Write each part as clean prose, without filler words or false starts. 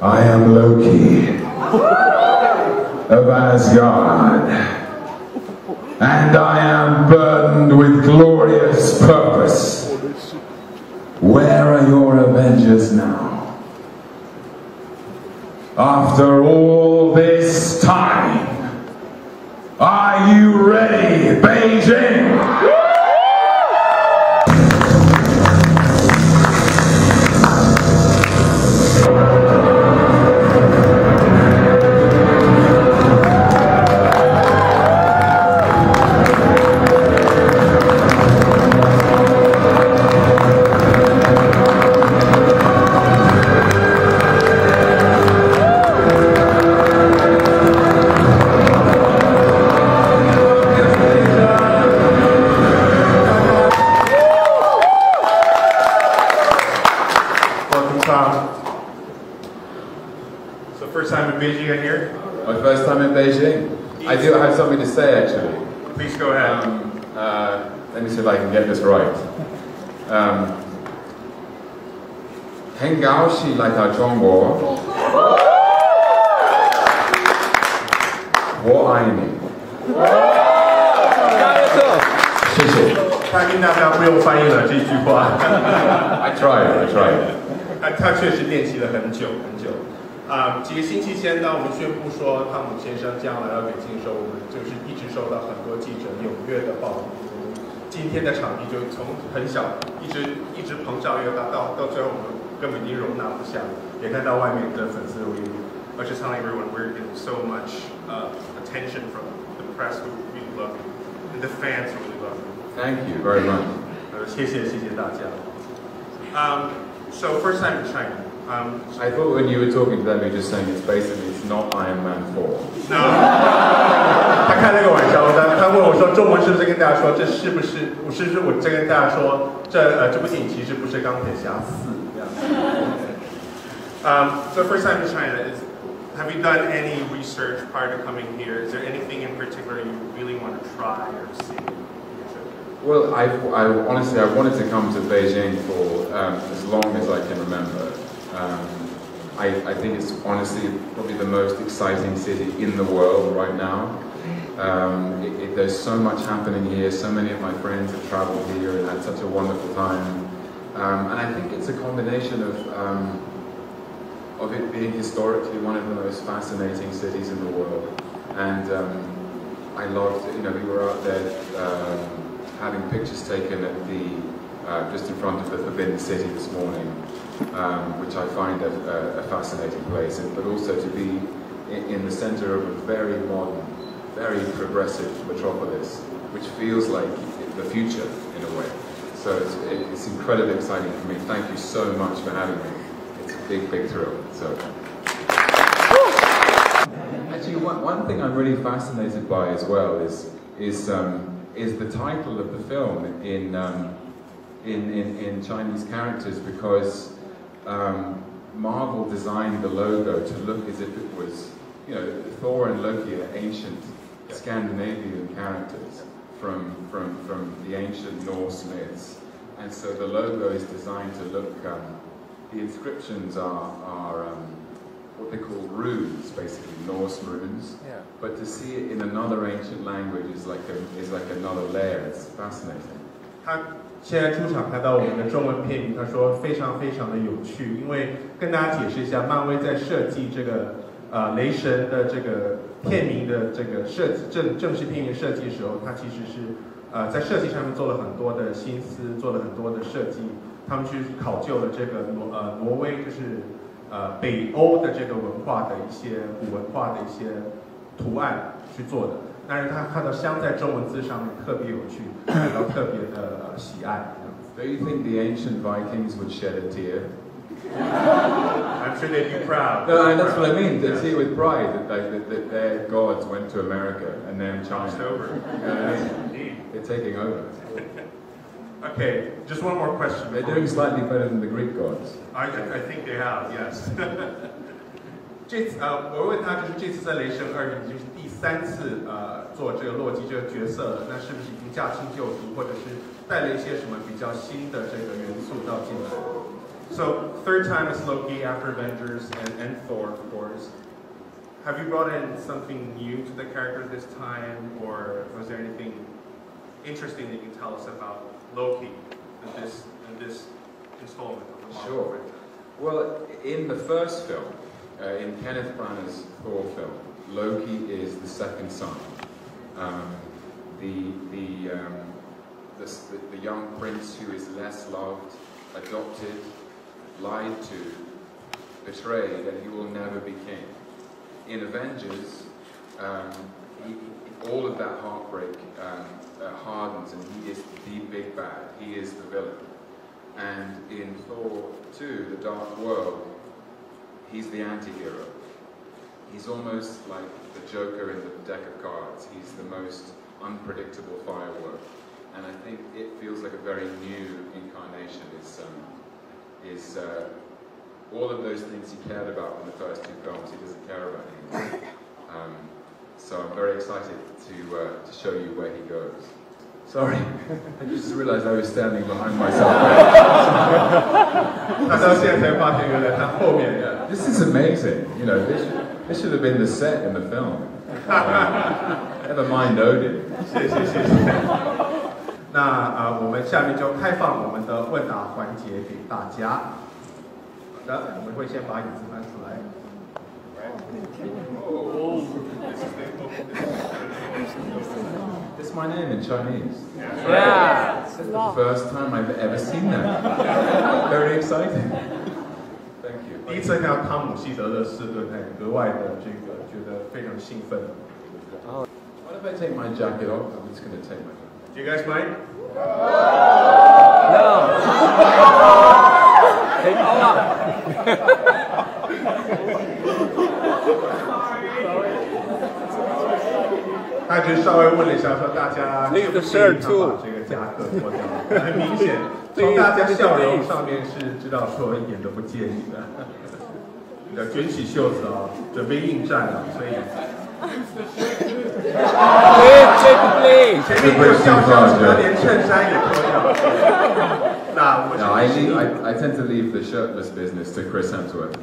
I am Loki of Asgard, and I am burdened with glorious purpose. Where are your Avengers now? After all this time, are you ready, Beijing? So first time in Beijing I hear? My first time in Beijing. I do have something to say actually. Please go ahead. Let me see if I can get this right. 很高兴来到中国。我爱你。谢谢。相信大家不用翻译了这句话。I tried. 他确实练习了很久。几个星期前，当我们宣布说汤姆先生将来到北京的时候，我们就是一直收到很多记者踊跃的报名。今天的场地就从很小一直膨胀越大，到最后我们根本已经容纳不下，也看到外面的粉丝留言，而且 telling everyone we're getting so much attention from the press who really love you and the fans who really love you. Thank you very much. 谢谢大家。So first time in China. I thought when you were talking to them, you were just saying it's not Iron Man 4. No. 他开了个玩笑，他问我说：“中文是不是跟大家说，这是不是我在跟大家说，这部电影其实不是钢铁侠4。” So first time in China, have you done any research prior to coming here? Is there anything in particular you really want to try or see? Well, I honestly wanted to come to Beijing for as long as I can remember. I think it's honestly probably the most exciting city in the world right now. There's so much happening here. So many of my friends have traveled here and had such a wonderful time. And I think it's a combination of it being historically one of the most fascinating cities in the world. And I loved, we were out there having pictures taken at the just in front of the Forbidden City this morning. Which I find a fascinating place, but also to be in the center of a very modern, very progressive metropolis, which feels like the future in a way. So it's incredibly exciting for me. Thank you so much for having me. It's a big thrill. So actually, one thing I'm really fascinated by as well is the title of the film in Chinese characters, because Marvel designed the logo to look as if it was, Thor and Loki are ancient Scandinavian characters from the ancient Norse myths, and so the logo is designed to look. The inscriptions are what they call runes, basically Norse runes. Yeah. But to see it in another ancient language is like another layer. It's fascinating. 现在出场看到我们的中文片名，他说非常的有趣，因为跟大家解释一下，漫威在设计这个雷神的这个片名的这个设计正式片名设计的时候，他其实是在设计上面做了很多的心思，做了很多的设计，他们去考究了这个挪威，就是北欧的这个文化的一些古文化的一些图案去做的。但是他看到镶在中文字上面特别有趣，感到特别的喜爱。Do you think the ancient Vikings would shed a tear? I'm sure they'd be proud. No, that's what I mean. They see it with pride that their gods went to America and then China. It's over. They're taking over. Okay, just one more question. They're doing slightly better than the Greek gods. I think they have, yes. 我问他，就是这次在《雷神2》已经是第3次做这个洛基这个角色了，那是不是已经驾轻就熟，或者是带了一些什么比较新的这个元素到进来 So third time as Loki after Avengers and Thor, of course. Have you brought in something new to the character this time, or was there anything interesting that you can tell us about Loki in this installment of the Marvel Sure. franchise? Well, in the first film, in Kenneth Branagh's Thor film, Loki is the second son. The young prince who is less loved, adopted, lied to, betrayed, and he will never be king. In Avengers, all of that heartbreak hardens, and he is the big bad. He is the villain. And in Thor 2, The Dark World, he's the anti-hero. He's almost like the Joker in the deck of cards. He's the most unpredictable firework. And I think it feels like a very new incarnation. Is all of those things he cared about in the first two films, he doesn't care about anymore. So I'm very excited to show you where he goes. Sorry, I just realized I was standing behind myself. This is amazing. You know, this should have been the set in the film. Never mind Odin. 谢谢。那我们下面就开放我们的问答环节给大家。好的，我们会先把椅子搬出来。It's my name in Chinese. Yeah. It's the first time I've ever seen that. Very exciting. Thank you. 第一次看到汤姆希德勒斯顿，还格外的觉得非常兴奋。What if I take my jacket off? I'm just going to take my jacket. Do you guys mind? No. Take all up. 他只是稍微问了一下，说大家介不介意他把这个夹克脱掉？很明显，从大家笑容上面是知道说一点都不介意的。要卷起袖子啊，准备应战了，所以。前面就笑笑说连衬衫也脱掉。那我 No, I tend to leave the shirtless business to Chris Hemsworth.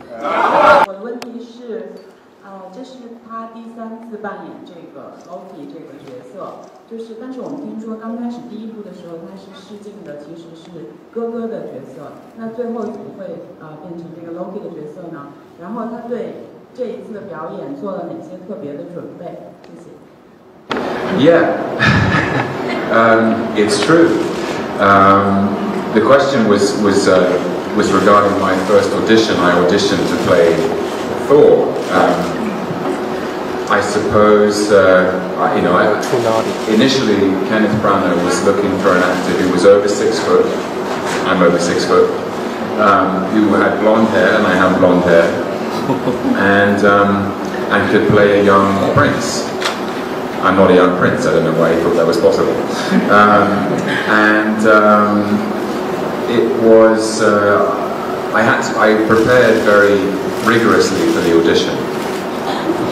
我的问题是，这是他第3次扮演这个 Loki 这个角色，但是我们听说刚开始第1部的时候他是试镜的，其实是哥哥的角色，那最后怎么会变成这个 Loki 的角色呢？然后他对这一次的表演做了哪些特别的准备？谢谢。Yeah, it's true. The question was regarding my first audition. I auditioned to play Thor. I suppose initially Kenneth Branagh was looking for an actor who was over 6 foot. I'm over 6 foot. Who had blonde hair, and I have blonde hair, and could play a young prince. I'm not a young prince. I don't know why he thought that was possible. It was. I prepared very rigorously for the audition,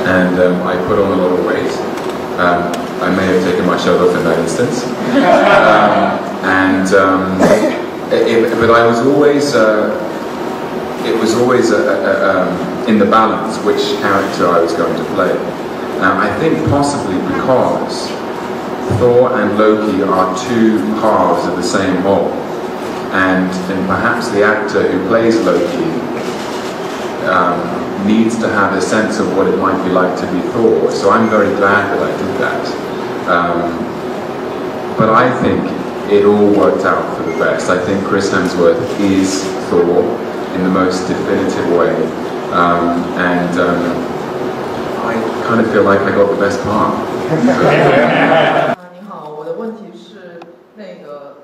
and I put on a lot of weight. I may have taken my shirt off in that instance, but I was always. It was always in the balance which character I was going to play. I think possibly because Thor and Loki are two halves of the same whole, and perhaps the actor who plays Loki needs to have a sense of what it might be like to be Thor. So I'm very glad that I did that. But I think it all worked out for the best. I think Chris Hemsworth is Thor in the most definitive way, I kind of feel like I got the best part. 您好，我的问题是，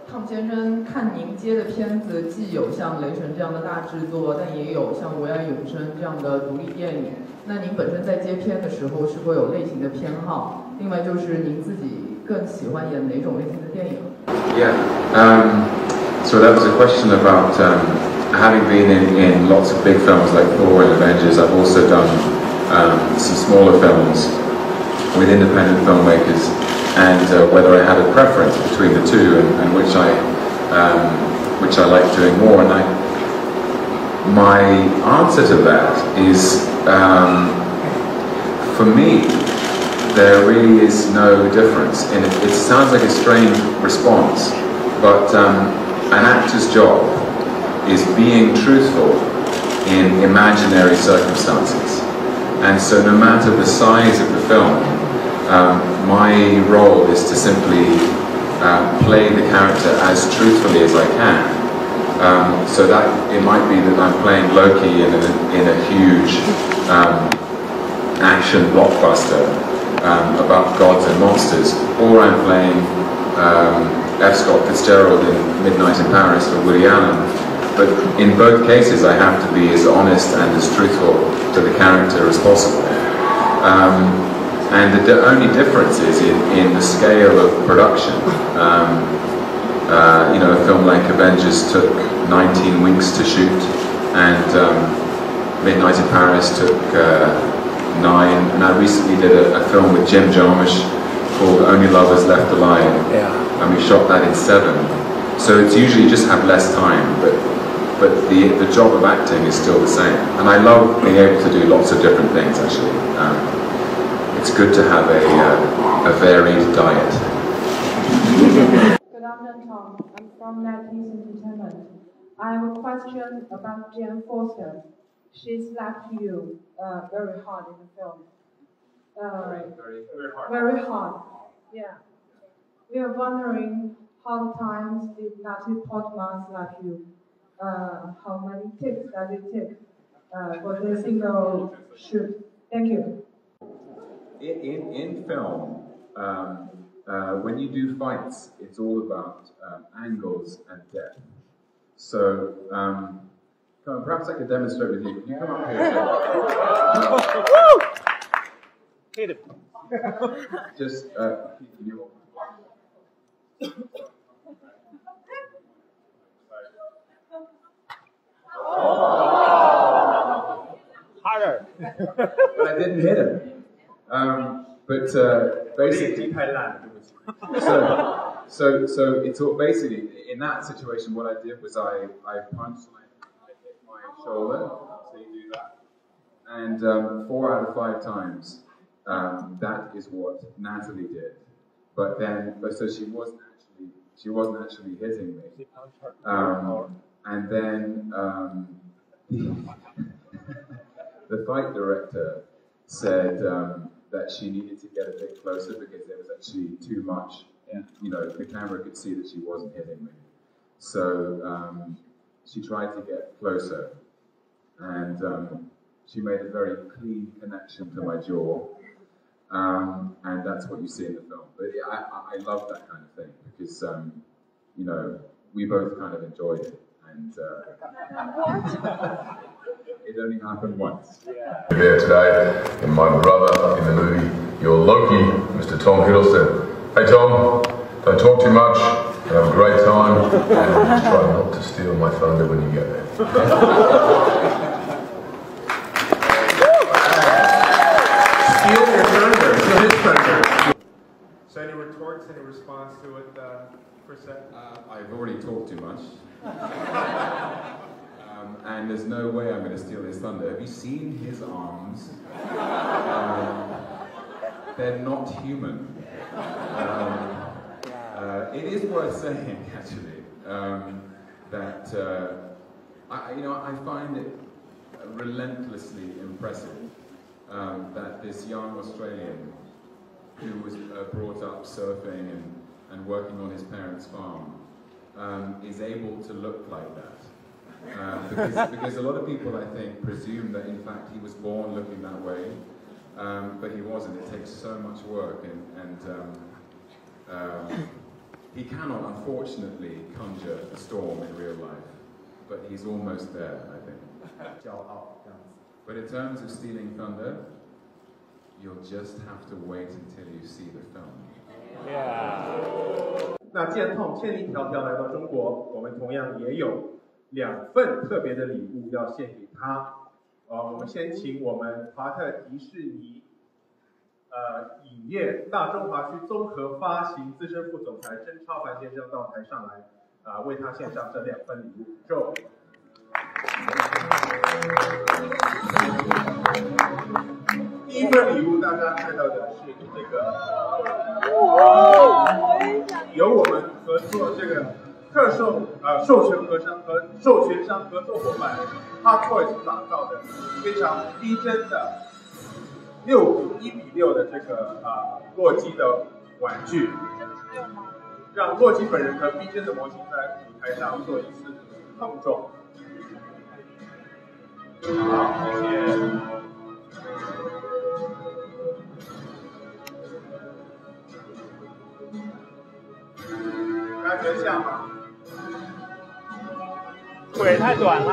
汤姆先生看您接的片子，既有像《雷神》这样的大制作，但也有像《我爱永生》这样的独立电影。那您本身在接片的时候，是会有类型的偏好？另外就是您自己更喜欢演哪种类型的电影？ Yeah. So that was a question about having been in lots of big films like Thor and Avengers. I've also done some smaller films with independent filmmakers, and whether I had a preference between the two and which I like doing more. And my answer to that is, for me, there really is no difference in it. It sounds like a strange response, but an actor's job is being truthful in imaginary circumstances. And so no matter the size of the film, my role is to simply play the character as truthfully as I can. So that it might be that I'm playing Loki in a huge action blockbuster about gods and monsters, or I'm playing F. Scott Fitzgerald in Midnight in Paris for Woody Allen. But in both cases I have to be as honest and as truthful to the character as possible. And the only difference is in the scale of production. You know, a film like Avengers took 19 weeks to shoot, and Midnight in Paris took 9. And I recently did a film with Jim Jarmusch called Only Lovers Left Alive, and we shot that in 7. So it's usually just have less time, but the job of acting is still the same. And I love being able to do lots of different things, actually. It's good to have a varied diet. Good afternoon, Tom. I'm from NetEase Entertainment. I have a question about Jane Foster. She slapped you very hard in the film. Very hard. Yeah. We are wondering how times did Natalie Portman slap you? How many takes does it take for the single shoot? Thank you. In film, when you do fights, it's all about angles and depth. So, perhaps I could demonstrate with you. Can you come up here? Hit him. Just, you. Harder. But I didn't hit him. Basically, so it's all basically in that situation. What I did was I punched I hit my shoulder. So you do that, and 4 out of 5 times that is what Natalie did. But so she wasn't actually hitting me. And then the fight director said that she needed to get a bit closer because there was actually too much. You know, the camera could see that she wasn't hitting me. So she tried to get closer, and she made a very clean connection to my jaw. And that's what you see in the film. But yeah, I love that kind of thing because, you know, we both kind of enjoyed it. And it only happened once. There today, and my brother in the movie, your Loki, Mr. Tom Hiddleston. Hey Tom, don't talk too much, have a great time, and try not to steal my thunder when you get there. Steal your thunder, steal his thunder. So any retorts, any response to it, Percent? I've already talked too much. And there's no way I'm going to steal his thunder. Have you seen his arms? They're not human. It is worth saying, actually, that I find it relentlessly impressive that this young Australian who was brought up surfing and working on his parents' farm is able to look like that. Because a lot of people, I think, presume that in fact he was born looking that way, but he wasn't. It takes so much work, and he cannot, unfortunately, conjure a storm in real life, but he's almost there, I think. But in terms of stealing thunder, you'll just have to wait until you see the film. Yeah. 那既然 Tom 千里迢迢来到中国，我们同样也有2份特别的礼物要献给他。我们先请我们华特迪士尼影业大中华区综合发行资深副总裁甄超凡先生到台上来，为他献上这2份礼物。Joe。第一份礼物大家看到的是这个，由我们合作这个授权商合作伙伴 Hot Toys 打造的非常逼真的1:6的这个洛基的玩具，让洛基本人和逼真的模型在舞台上做一次碰撞。好，谢谢。大家觉得像吗？腿太短了。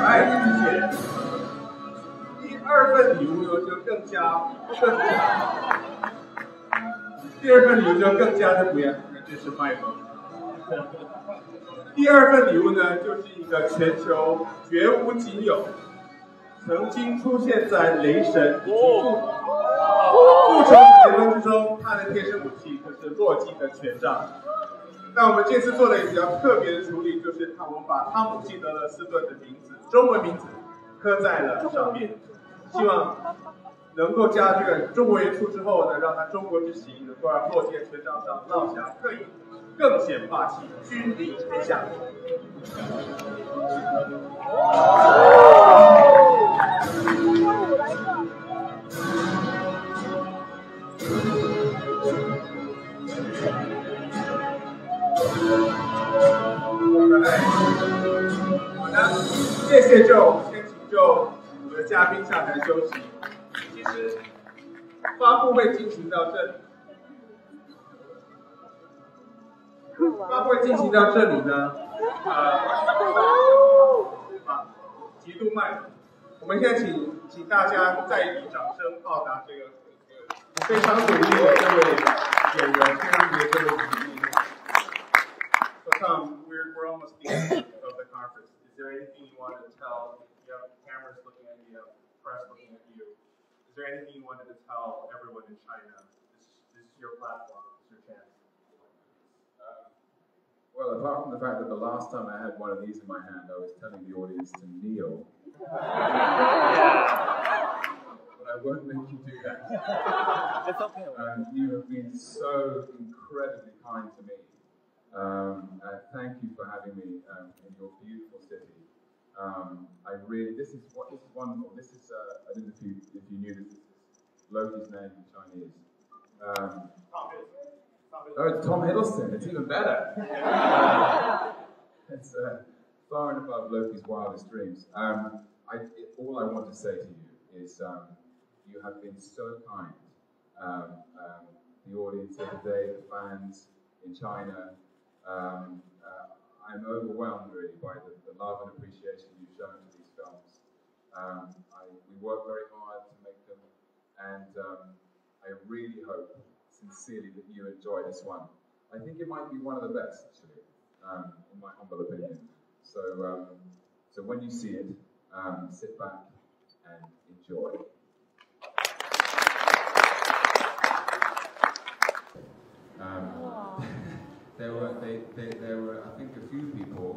哎，谢谢。第二份礼物呢就更加第二份礼物就更加的不一样，这是麦克。第二份礼物呢，就是一个全球绝无仅有，曾经出现在雷神以及复仇者联盟之中，他的贴身武器就是洛基的权杖。那我们这次做的也比较特别的处理，就是我们把汤姆·希德勒斯顿的名字，中文名字刻在了上面，希望能够加这个中国元素之后呢，让他中国之行能够让洛基的权杖上烙下刻印，更显霸气，君临天下。好的，谢谢就先请我们的嘉宾下台休息。其实发布会进行到这里。呢，极度慢。我们现在请大家再以掌声报答这个非常努力的这位演员，非常努力的这位演员。So Tom, we're almost the end of the conference. Is there anything you wanted to tell? You have cameras looking at you, you have press looking at you. Is there anything you wanted to tell everyone in China? This is your platform. It's your chance. Well, apart from the fact that the last time I had one of these in my hand, I was telling the audience to kneel. But I won't make you do that. It's okay. You have been so incredibly kind to me. Thank you for having me in your beautiful city. This is wonderful. This is I don't know if you knew this is Loki's name in Chinese. Oh, it's Tom Hiddleston. It's even better. It's far and above Loki's wildest dreams. All I want to say to you is you have been so kind. The audience here today, the fans in China. I'm overwhelmed really by the love and appreciation you've shown to these films. We work very hard to make them, and I really hope sincerely that you enjoy this one. I think it might be one of the best, actually, in my humble opinion. So when you see it, sit back and enjoy. There were, I think, a few people.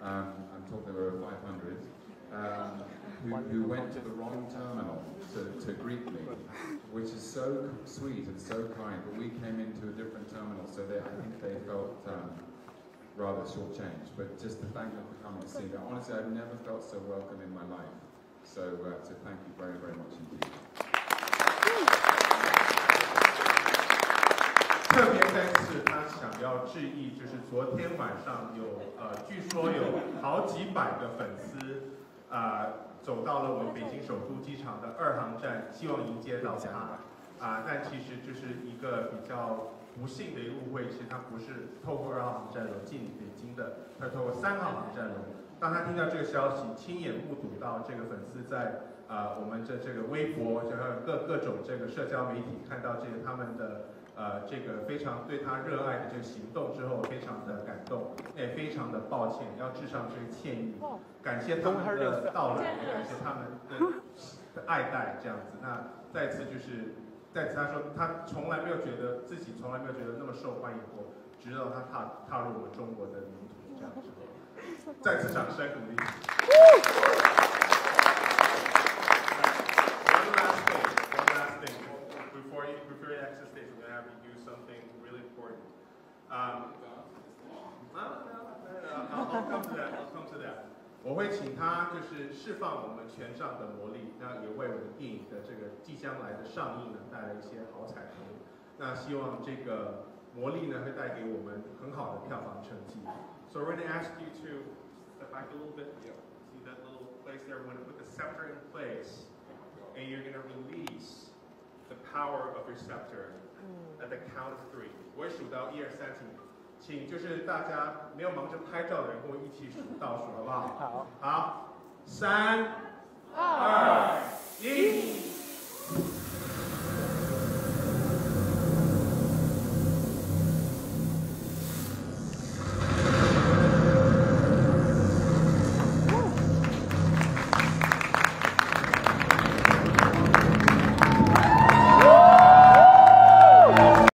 I'm told there were 500 who went to the wrong terminal to greet me, which is so sweet and so kind. But we came into a different terminal, so I think they felt rather shortchanged. But just to thank them for coming to see me. Honestly, I've never felt so welcome in my life. So thank you very, very much indeed. 特别在此，他想要致意，就是昨天晚上据说有好几百个粉丝，走到了我们北京首都机场的2航站，希望迎接到他。但其实这是一个比较不幸的一个误会，其实他不是透过2航站楼进北京的，他是透过3号航站楼。当他听到这个消息，亲眼目睹到这个粉丝在我们这个微博，就还有各种这个社交媒体看到他们的这个非常对他热爱的这个行动之后，非常的感动，也非常的抱歉，要致上这个歉意，感谢他们的到来，也感谢他们的爱戴，这样子。那再次他说他从来没有觉得自己从来没有觉得那么受欢迎过，直到他踏入我们中国的领土这样之后，再次掌声鼓励。One last thing. Before you exit stage, we're gonna have you do something really important. I'll come to that. 我会请他就是释放我们权杖的魔力，那也为我们电影的这个即将来的上映呢带来一些好彩头。那希望这个魔力呢会带给我们很好的票房成绩。So we're going to ask you to step back a little bit. See that little place there? We're going to put the scepter in place, and you're going to release the power of your scepter at the count of 3. 我会数到1、2、3，请就是大家没有忙着拍照的人跟我一起数倒数，好不好？好，3、2、1。